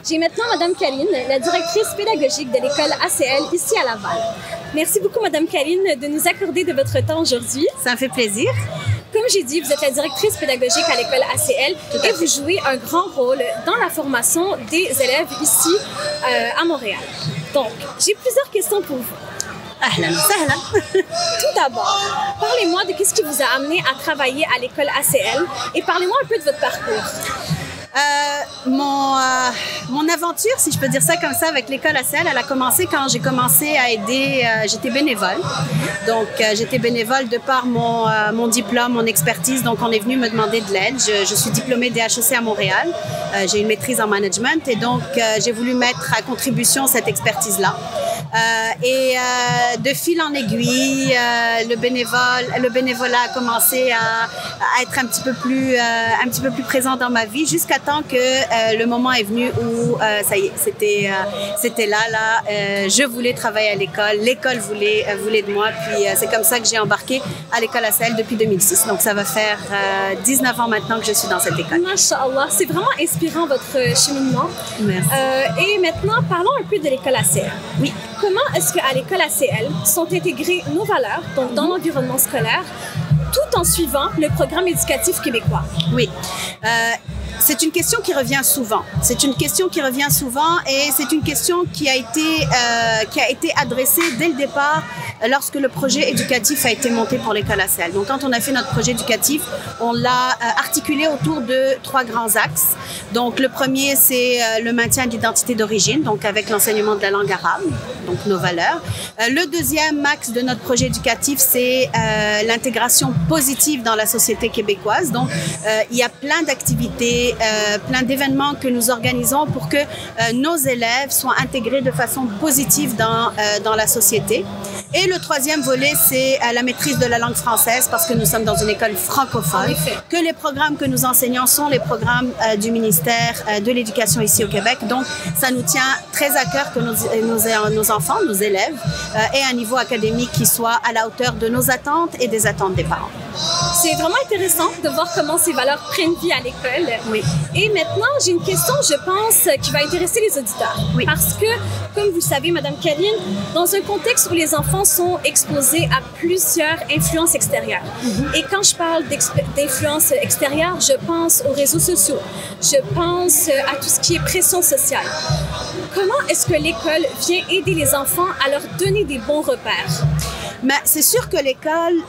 J'ai maintenant Madame Karine, la directrice pédagogique de l'école ACL ici à Laval. Merci beaucoup Madame Karine de nous accorder de votre temps aujourd'hui. Ça me fait plaisir. Comme j'ai dit, vous êtes la directrice pédagogique à l'école ACL et vous jouez un grand rôle dans la formation des élèves ici à Montréal. Donc, j'ai plusieurs questions pour vous. Ahlan, sahlan. Tout d'abord, parlez-moi de ce qui vous a amené à travailler à l'école ACL et parlez-moi un peu de votre parcours. Mon aventure, si je peux dire ça comme ça, avec l'école ACL, elle a commencé quand j'ai commencé à aider, j'étais bénévole. Donc, j'étais bénévole de par mon diplôme, mon expertise. Donc, on est venu me demander de l'aide. Je suis diplômée des HEC à Montréal. J'ai une maîtrise en management et donc, j'ai voulu mettre à contribution cette expertise-là. De fil en aiguille, le bénévolat a commencé à être un petit peu plus présent dans ma vie jusqu'à temps que le moment est venu où ça y est, c'était là. Je voulais travailler à l'école, l'école voulait de moi, puis c'est comme ça que j'ai embarqué à l'école ACL depuis 2006. Donc ça va faire 19 ans maintenant que je suis dans cette école. Masha'Allah, c'est vraiment inspirant votre cheminement. Merci. Et maintenant, parlons un peu de l'école ACL. Oui. Comment est-ce qu'à l'école ACL sont intégrées nos valeurs, donc dans l'environnement scolaire, tout en suivant le programme éducatif québécois? Oui. C'est une question qui revient souvent. C'est une question qui revient souvent et c'est une question qui a été adressée dès le départ lorsque le projet éducatif a été monté pour l'école ACL. Donc, quand on a fait notre projet éducatif, on l'a articulé autour de 3 grands axes. Donc, le premier, c'est le maintien de l'identité d'origine, donc avec l'enseignement de la langue arabe, donc nos valeurs. Le deuxième axe de notre projet éducatif, c'est l'intégration positive dans la société québécoise. Donc, il y a plein d'activités, plein d'événements que nous organisons pour que nos élèves soient intégrés de façon positive dans la société. Et le troisième volet, c'est la maîtrise de la langue française parce que nous sommes dans une école francophone, que les programmes que nous enseignons sont les programmes du ministère de l'Éducation ici au Québec. Donc, ça nous tient très à cœur que nos enfants, nos élèves, aient un niveau académique qui soit à la hauteur de nos attentes et des attentes des parents. C'est vraiment intéressant de voir comment ces valeurs prennent vie à l'école. Oui. Et maintenant, j'ai une question, je pense, qui va intéresser les auditeurs. Oui. Parce que, comme vous le savez, Madame Karine, dans un contexte où les enfants sont exposés à plusieurs influences extérieures. Et quand je parle d'influences extérieures, je pense aux réseaux sociaux. Je pense à tout ce qui est pression sociale. Comment est-ce que l'école vient aider les enfants à leur donner des bons repères? Mais c'est sûr que l'école,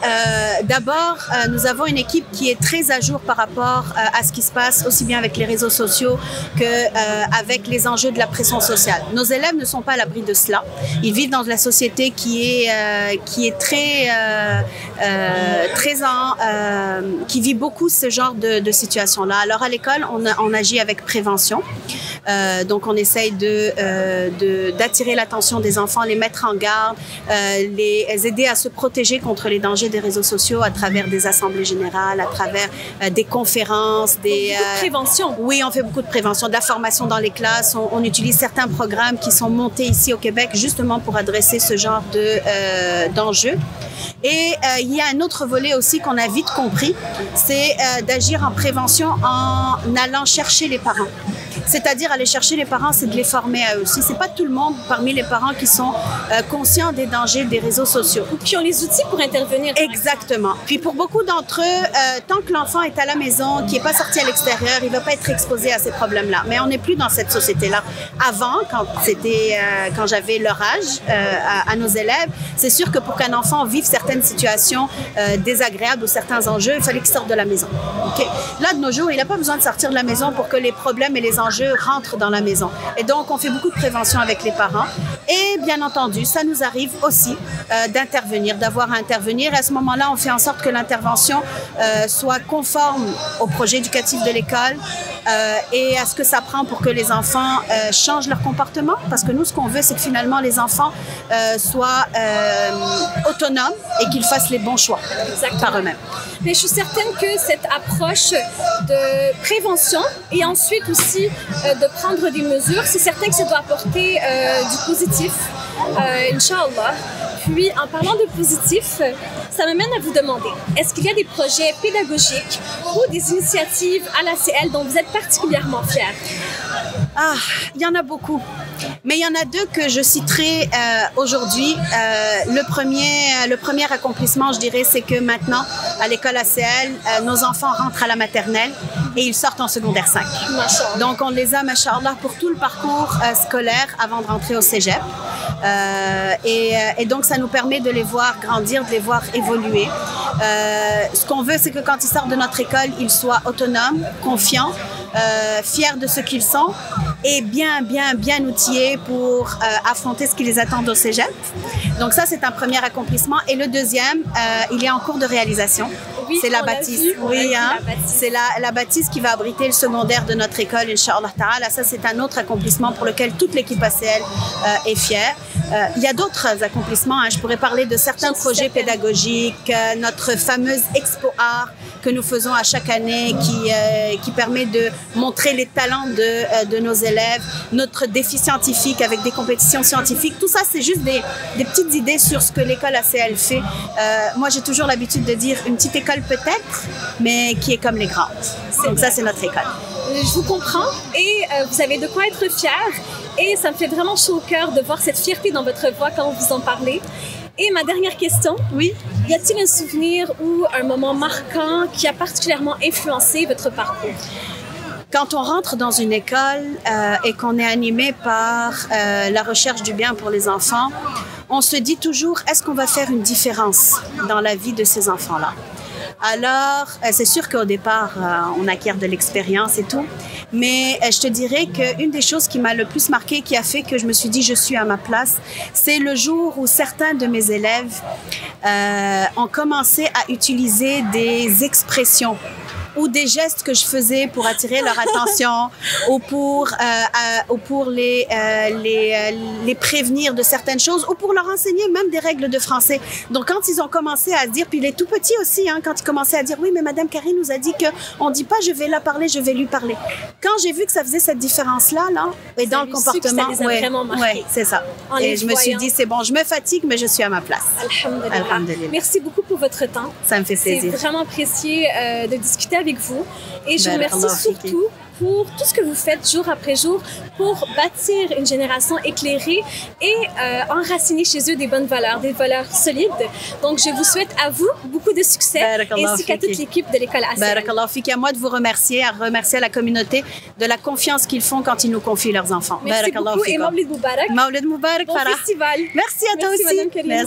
d'abord, nous avons une équipe qui est très à jour par rapport à ce qui se passe aussi bien avec les réseaux sociaux qu'avec les enjeux de la pression sociale. Nos élèves ne sont pas à l'abri de cela. Ils vivent dans la société qui est qui vit beaucoup ce genre de situation-là. Alors à l'école, on agit avec prévention. Donc on essaye d'attirer l'attention des enfants, les mettre en garde, les aider à se protéger contre les dangers des réseaux sociaux à travers des assemblées générales, à travers des conférences, beaucoup de prévention. Oui, on fait beaucoup de prévention, de la formation dans les classes. On utilise certains programmes qui sont montés ici au Québec justement pour adresser ce genre d'enjeux. Et il y a un autre volet aussi qu'on a vite compris, c'est d'agir en prévention en allant chercher les parents. C'est-à-dire aller chercher les parents, c'est de les former à eux aussi. C'est pas tout le monde parmi les parents qui sont conscients des dangers des réseaux sociaux. Ou qui ont les outils pour intervenir. Exactement. Puis pour beaucoup d'entre eux, tant que l'enfant est à la maison, qui n'est pas sorti à l'extérieur, il ne va pas être exposé à ces problèmes-là. Mais on n'est plus dans cette société-là. Avant, quand j'avais leur âge à nos élèves, c'est sûr que pour qu'un enfant vive certaines situations désagréables ou certains enjeux, il fallait qu'il sorte de la maison. Okay? Là, de nos jours, il n'a pas besoin de sortir de la maison pour que les problèmes et les enjeux rentrent dans la maison. Et donc, on fait beaucoup de prévention avec les parents. Et bien entendu, ça nous arrive aussi d'intervenir, d'avoir à intervenir. Et à ce moment-là, on fait en sorte que l'intervention soit conforme au projet éducatif de l'école et à ce que ça prend pour que les enfants changent leur comportement. Parce que nous, ce qu'on veut, c'est que finalement, les enfants soient autonomes et qu'ils fassent les bons choix par eux-mêmes. Mais je suis certaine que cette approche de prévention et ensuite aussi de prendre des mesures, c'est certain que ça doit apporter du positif, Inch'Allah. Puis, en parlant de positif, ça m'amène à vous demander, est-ce qu'il y a des projets pédagogiques ou des initiatives à l'ACL dont vous êtes particulièrement fiers? Ah, il y en a beaucoup. Mais il y en a deux que je citerai aujourd'hui. Le premier accomplissement, je dirais, c'est que maintenant, à l'école ACL, nos enfants rentrent à la maternelle et ils sortent en secondaire 5. Donc, on les a, machallah, pour tout le parcours scolaire avant de rentrer au cégep. Et donc, ça nous permet de les voir grandir, de les voir évoluer. Ce qu'on veut, c'est que quand ils sortent de notre école, ils soient autonomes, confiants, fiers de ce qu'ils sont et bien outillés pour affronter ce qui les attend au cégep. Donc ça, c'est un premier accomplissement. Et le deuxième, il est en cours de réalisation. Oui, c'est la bâtisse. Oui, hein? C'est la bâtisse qui va abriter le secondaire de notre école, Inch'Allah Ta'ala. Ça, c'est un autre accomplissement pour lequel toute l'équipe ACL est fière. Il y a d'autres accomplissements. Hein. Je pourrais parler de certains projets pédagogiques, notre fameuse Expo Art que nous faisons à chaque année qui permet de montrer les talents de nos élèves, notre défi scientifique avec des compétitions scientifiques. Tout ça, c'est juste des petites idées sur ce que l'école ACL fait. Moi, j'ai toujours l'habitude de dire une petite école peut-être, mais qui est comme les grandes. Donc ça, c'est notre école. Je vous comprends et vous avez de quoi être fiers. Et ça me fait vraiment chaud au cœur de voir cette fierté dans votre voix quand vous en parlez. Et ma dernière question, oui. Y a-t-il un souvenir ou un moment marquant qui a particulièrement influencé votre parcours? Quand on rentre dans une école et qu'on est animé par la recherche du bien pour les enfants, on se dit toujours, est-ce qu'on va faire une différence dans la vie de ces enfants-là? Alors, c'est sûr qu'au départ, on acquiert de l'expérience et tout, mais je te dirais qu'une des choses qui m'a le plus marquée, qui a fait que je me suis dit je suis à ma place, c'est le jour où certains de mes élèves ont commencé à utiliser des expressions ou des gestes que je faisais pour attirer leur attention ou pour les prévenir de certaines choses ou pour leur enseigner même des règles de français. Donc, quand ils ont commencé à se dire, puis les tout petits aussi, hein, quand ils commençaient à dire, oui, mais Madame Karine nous a dit qu'on ne dit pas je vais la parler, je vais lui parler. Quand j'ai vu que ça faisait cette différence-là, et dans le comportement, ouais, c'est ça. Et je me suis dit, c'est bon, je me fatigue, mais je suis à ma place. Alhamdulillah. Alhamdulillah. Merci beaucoup pour votre temps. Ça me fait plaisir. C'est vraiment apprécié de discuter avec vous et je vous remercie surtout pour tout ce que vous faites jour après jour pour bâtir une génération éclairée et enraciner chez eux des bonnes valeurs, des valeurs solides. Donc, je vous souhaite à vous beaucoup de succès ainsi qu'à toute l'équipe de l'école ACL. Barakallahu fiki. À moi de vous remercier, à remercier la communauté de la confiance qu'ils font quand ils nous confient leurs enfants. Merci beaucoup et Mawlid Moubarak. Mawlid Moubarak, Farah. Bon festival. Merci à toi aussi. Madame Karine. Merci.